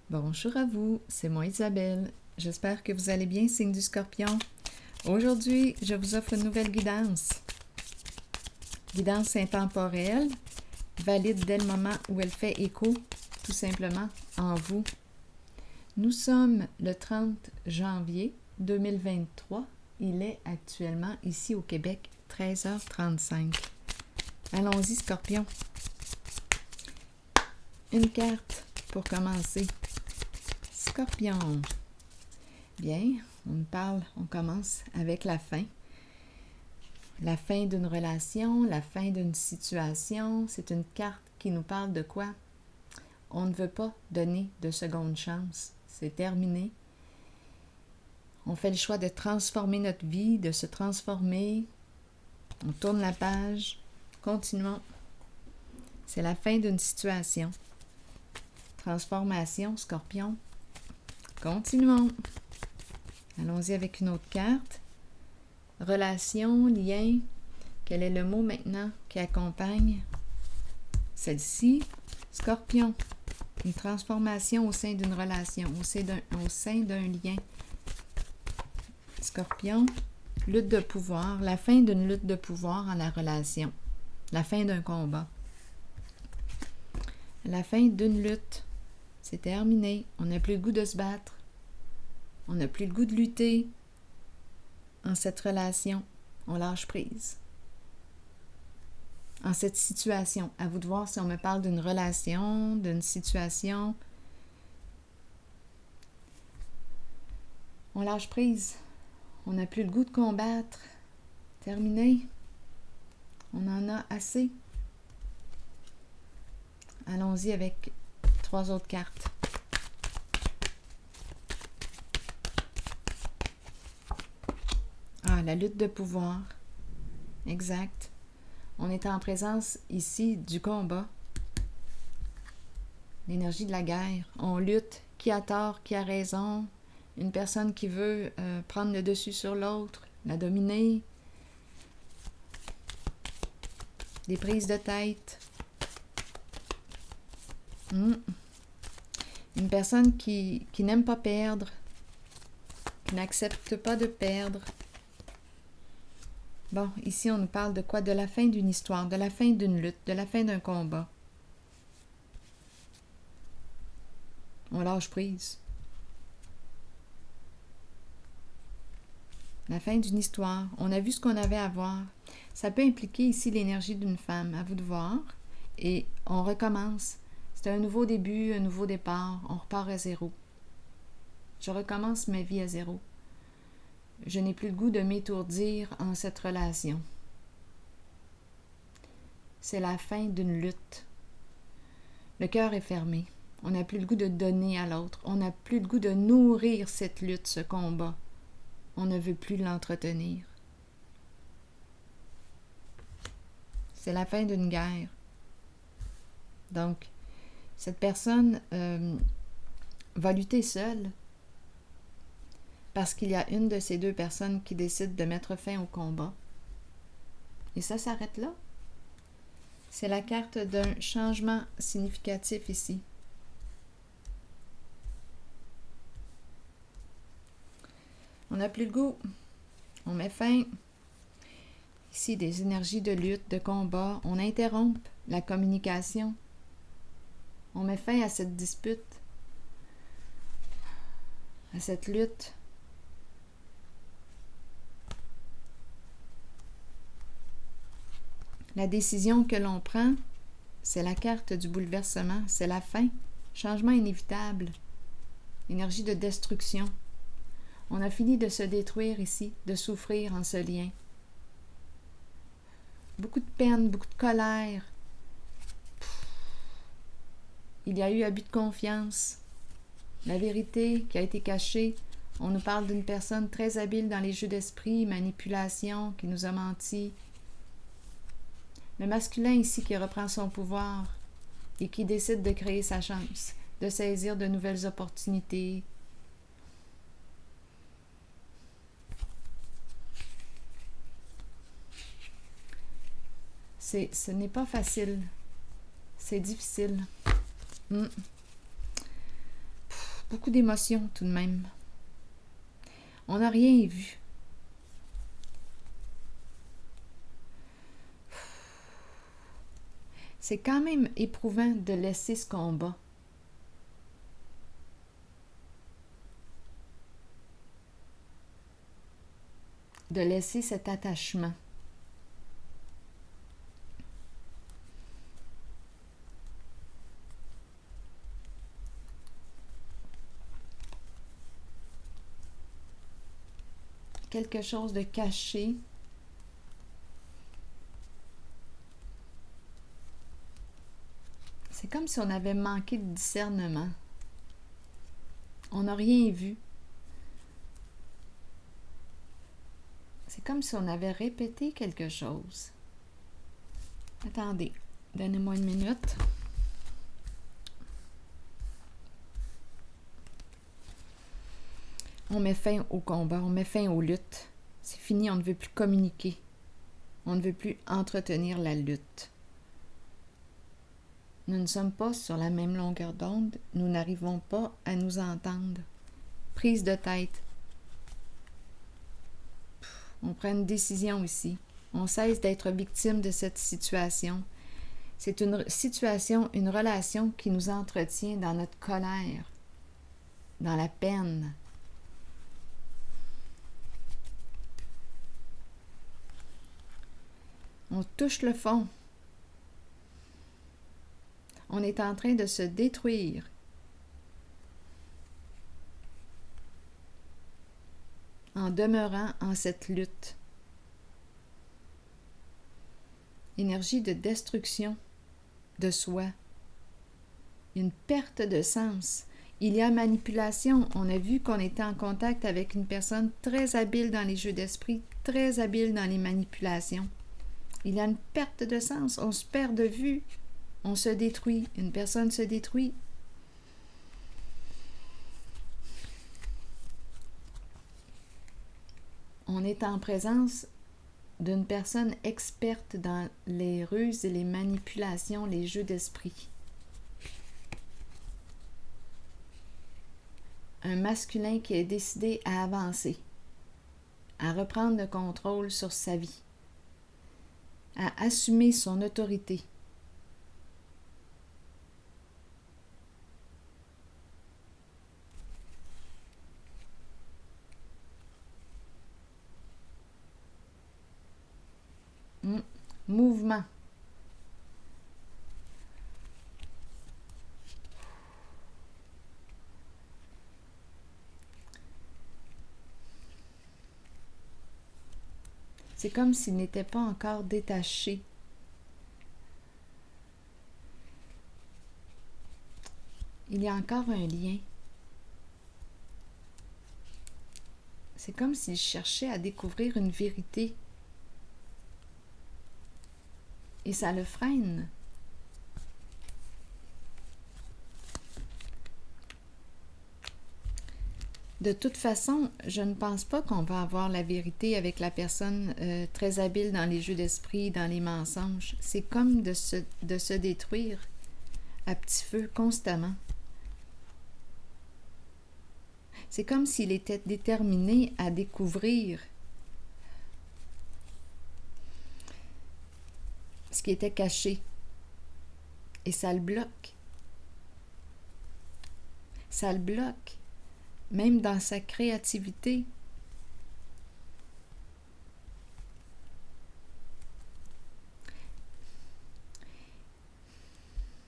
Bonjour à vous, c'est moi Isabelle. J'espère que vous allez bien, signe du Scorpion. Aujourd'hui, je vous offre une nouvelle guidance. Guidance intemporelle, valide dès le moment où elle fait écho, tout simplement, en vous. Nous sommes le 30 janvier 2023. Il est actuellement ici au Québec, 13h35. Allons-y, Scorpion. Une carte pour commencer. Scorpion. Bien, on commence avec la fin. La fin d'une relation, la fin d'une situation. C'est une carte qui nous parle de quoi? On ne veut pas donner de seconde chance. C'est terminé. On fait le choix de transformer notre vie, de se transformer. On tourne la page. Continuons. C'est la fin d'une situation. Transformation, Scorpion. Continuons. Allons-y avec une autre carte. Relation, lien. Quel est le mot maintenant qui accompagne celle-ci? Scorpion. Une transformation au sein d'une relation, au sein d'un lien. Scorpion. Lutte de pouvoir. La fin d'une lutte de pouvoir en la relation. La fin d'un combat. La fin d'une lutte. C'est terminé. On n'a plus le goût de se battre. On n'a plus le goût de lutter en cette relation. On lâche prise. En cette situation, à vous de voir si on me parle d'une relation, d'une situation. On lâche prise. On n'a plus le goût de combattre. Terminé. On en a assez. Allons-y avec 3 autres cartes. Ah, la lutte de pouvoir. Exact. On est en présence ici du combat. L'énergie de la guerre. On lutte. Qui a tort, qui a raison. Une personne qui veut prendre le dessus sur l'autre, la dominer. Des prises de tête. Une personne qui n'aime pas perdre, qui n'accepte pas de perdre. Bon, ici on nous parle de quoi? De la fin d'une histoire, de la fin d'une lutte, de la fin d'un combat. On lâche prise. La fin d'une histoire. On a vu ce qu'on avait à voir. Ça peut impliquer ici l'énergie d'une femme, à vous de voir. Et on recommence. C'est un nouveau début, un nouveau départ. On repart à zéro. Je recommence ma vie à zéro. Je n'ai plus le goût de m'étourdir en cette relation. C'est la fin d'une lutte. Le cœur est fermé. On n'a plus le goût de donner à l'autre. On n'a plus le goût de nourrir cette lutte, ce combat. On ne veut plus l'entretenir. C'est la fin d'une guerre. Donc, cette personne va lutter seule parce qu'il y a une de ces deux personnes qui décide de mettre fin au combat. Et ça s'arrête là. C'est la carte d'un changement significatif ici. On n'a plus le goût. On met fin. Ici, des énergies de lutte, de combat. On interrompt la communication. On met fin à cette dispute, à cette lutte. La décision que l'on prend, c'est la carte du bouleversement, c'est la fin, changement inévitable, énergie de destruction. On a fini de se détruire ici, de souffrir en ce lien. Beaucoup de peine, beaucoup de colère. Il y a eu abus de confiance. La vérité qui a été cachée. On nous parle d'une personne très habile dans les jeux d'esprit, manipulation, qui nous a menti. Le masculin ici qui reprend son pouvoir et qui décide de créer sa chance, de saisir de nouvelles opportunités. Ce n'est pas facile. C'est difficile. beaucoup d'émotions tout de même. On n'a rien vu. C'est quand même éprouvant de laisser ce combat. De laisser cet attachement. Quelque chose de caché. C'est comme si on avait manqué de discernement. On n'a rien vu. C'est comme si on avait répété quelque chose. Attendez, donnez-moi une minute. On met fin au combat, on met fin aux luttes. C'est fini, on ne veut plus communiquer. On ne veut plus entretenir la lutte. Nous ne sommes pas sur la même longueur d'onde, nous n'arrivons pas à nous entendre. Prise de tête. On prend une décision ici. On cesse d'être victime de cette situation. C'est une situation, une relation qui nous entretient dans notre colère, dans la peine. On touche le fond. On est en train de se détruire. En demeurant en cette lutte. Énergie de destruction de soi. Une perte de sens. Il y a manipulation. On a vu qu'on était en contact avec une personne très habile dans les jeux d'esprit, très habile dans les manipulations. Il y a une perte de sens. On se perd de vue. On se détruit. Une personne se détruit. On est en présence d'une personne experte dans les ruses et les manipulations, les jeux d'esprit. Un masculin qui est décidé à avancer, à reprendre le contrôle sur sa vie, à assumer son autorité. Mouvement. C'est comme s'il n'était pas encore détaché. Il y a encore un lien. C'est comme s'il cherchait à découvrir une vérité. Et ça le freine. De toute façon, je ne pense pas qu'on va avoir la vérité avec la personne très habile dans les jeux d'esprit, dans les mensonges. C'est comme de se détruire à petit feu constamment. C'est comme s'il était déterminé à découvrir ce qui était caché. Et ça le bloque. Ça le bloque. Même dans sa créativité.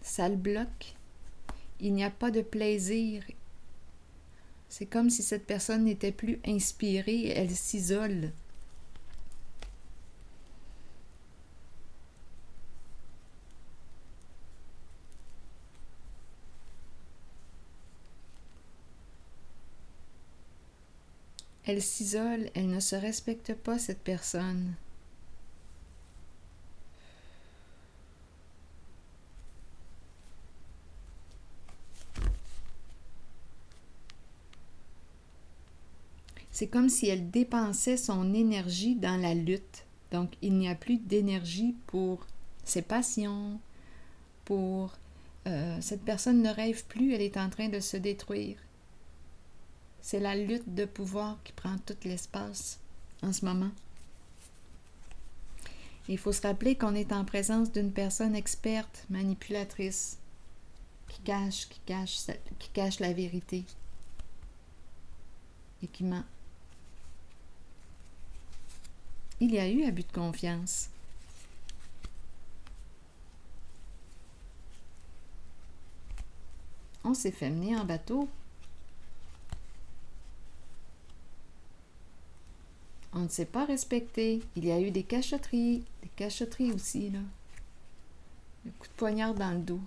Ça le bloque. Il n'y a pas de plaisir. C'est comme si cette personne n'était plus inspirée, elle s'isole. Elle s'isole, elle ne se respecte pas, cette personne. C'est comme si elle dépensait son énergie dans la lutte. Donc, il n'y a plus d'énergie pour ses passions, pour... cette personne ne rêve plus, elle est en train de se détruire. C'est la lutte de pouvoir qui prend tout l'espace en ce moment. Il faut se rappeler qu'on est en présence d'une personne experte, manipulatrice, qui cache la vérité et qui ment. Il y a eu abus de confiance. On s'est fait mener en bateau. On ne s'est pas respecté. Il y a eu des cachotteries aussi, là. Le coup de poignard dans le dos.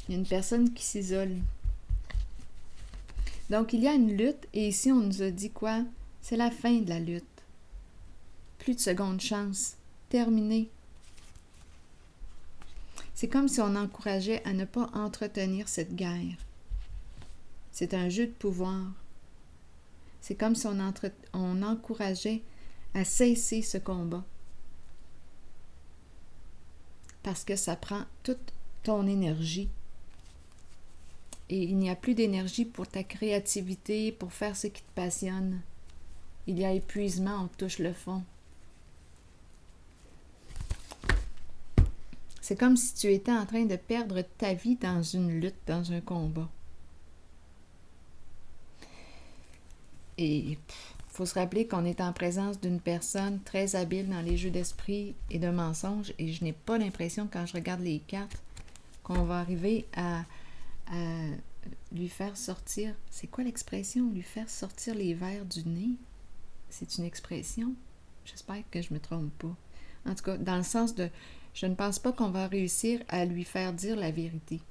Il y a une personne qui s'isole. Donc, il y a une lutte, et ici, on nous a dit quoi? C'est la fin de la lutte. Plus de seconde chance. Terminé. C'est comme si on encourageait à ne pas entretenir cette guerre. C'est un jeu de pouvoir. C'est comme si on encourageait à cesser ce combat. Parce que ça prend toute ton énergie. Et il n'y a plus d'énergie pour ta créativité, pour faire ce qui te passionne. Il y a épuisement, on touche le fond. C'est comme si tu étais en train de perdre ta vie dans une lutte, dans un combat. Et il faut se rappeler qu'on est en présence d'une personne très habile dans les jeux d'esprit et de mensonges, et je n'ai pas l'impression, quand je regarde les cartes, qu'on va arriver à lui faire sortir... C'est quoi l'expression? Lui faire sortir les vers du nez? C'est une expression? J'espère que je ne me trompe pas. En tout cas, dans le sens de... Je ne pense pas qu'on va réussir à lui faire dire la vérité.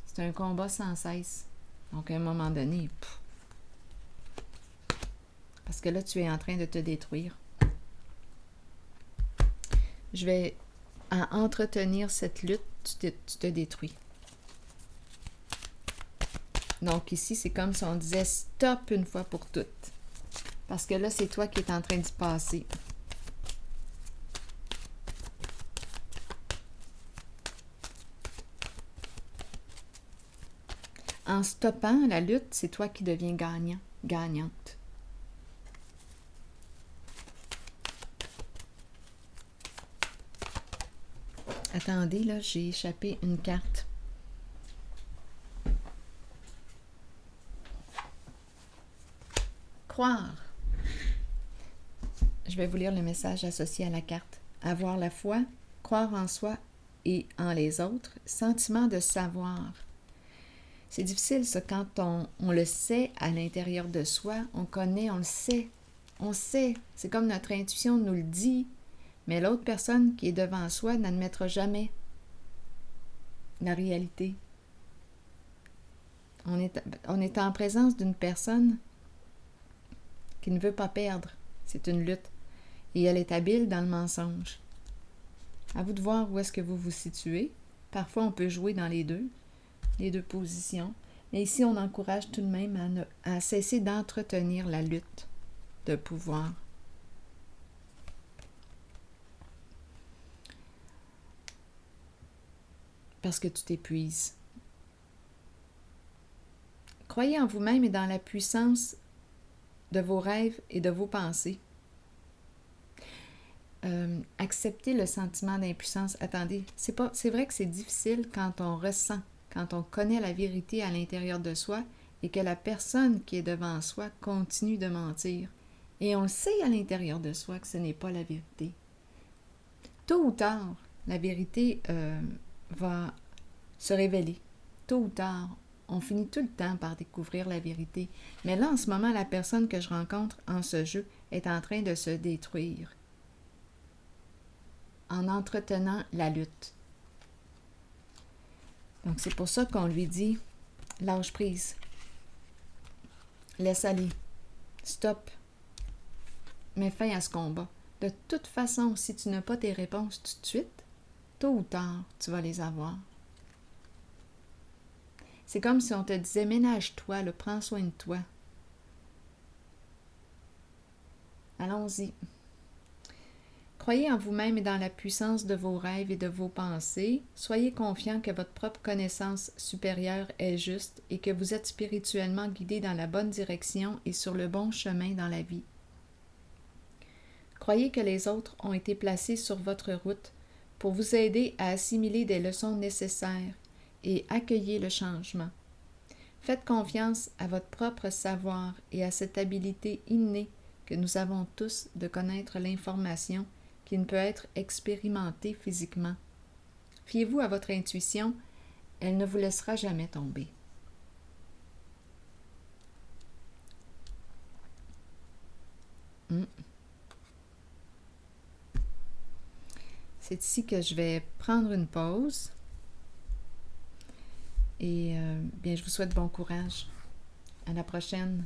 C'est un combat sans cesse. Donc, à un moment donné, parce que là, tu es en train de te détruire. Je vais entretenir cette lutte, tu te détruis. Donc, ici, c'est comme si on disait stop une fois pour toutes. Parce que là, c'est toi qui es en train d'y passer. En stoppant la lutte, c'est toi qui deviens gagnante. Attendez, là, j'ai échappé une carte. Croire. Je vais vous lire le message associé à la carte. Avoir la foi, croire en soi et en les autres, sentiment de savoir. C'est difficile, ça, quand on le sait à l'intérieur de soi, on connaît, on le sait. On sait, c'est comme notre intuition nous le dit, mais l'autre personne qui est devant soi n'admettra jamais la réalité. On est en présence d'une personne qui ne veut pas perdre. C'est une lutte. Et elle est habile dans le mensonge. À vous de voir où est-ce que vous vous situez. Parfois, on peut jouer dans les deux positions. Mais ici, on encourage tout de même à cesser d'entretenir la lutte de pouvoir. Parce que tu t'épuises. Croyez en vous-même et dans la puissance de vos rêves et de vos pensées. Acceptez le sentiment d'impuissance. Attendez, c'est vrai que c'est difficile quand on ressent, quand on connaît la vérité à l'intérieur de soi et que la personne qui est devant soi continue de mentir. Et on le sait à l'intérieur de soi que ce n'est pas la vérité. Tôt ou tard, la vérité va se révéler. Tôt ou tard, on finit tout le temps par découvrir la vérité. Mais là, en ce moment, la personne que je rencontre en ce jeu est en train de se détruire en entretenant la lutte. Donc, c'est pour ça qu'on lui dit « lâche prise, laisse aller, stop, mets fin à ce combat. » De toute façon, si tu n'as pas tes réponses tout de suite, tôt ou tard, tu vas les avoir. C'est comme si on te disait « ménage-toi, prends soin de toi. » Allons-y. Croyez en vous-même et dans la puissance de vos rêves et de vos pensées. Soyez confiant que votre propre connaissance supérieure est juste et que vous êtes spirituellement guidé dans la bonne direction et sur le bon chemin dans la vie. Croyez que les autres ont été placés sur votre route pour vous aider à assimiler des leçons nécessaires et accueillez le changement. Faites confiance à votre propre savoir et à cette habilité innée que nous avons tous de connaître l'information qui ne peut être expérimentée physiquement. Fiez-vous à votre intuition, elle ne vous laissera jamais tomber. C'est ici que je vais prendre une pause et bien, je vous souhaite bon courage. À la prochaine.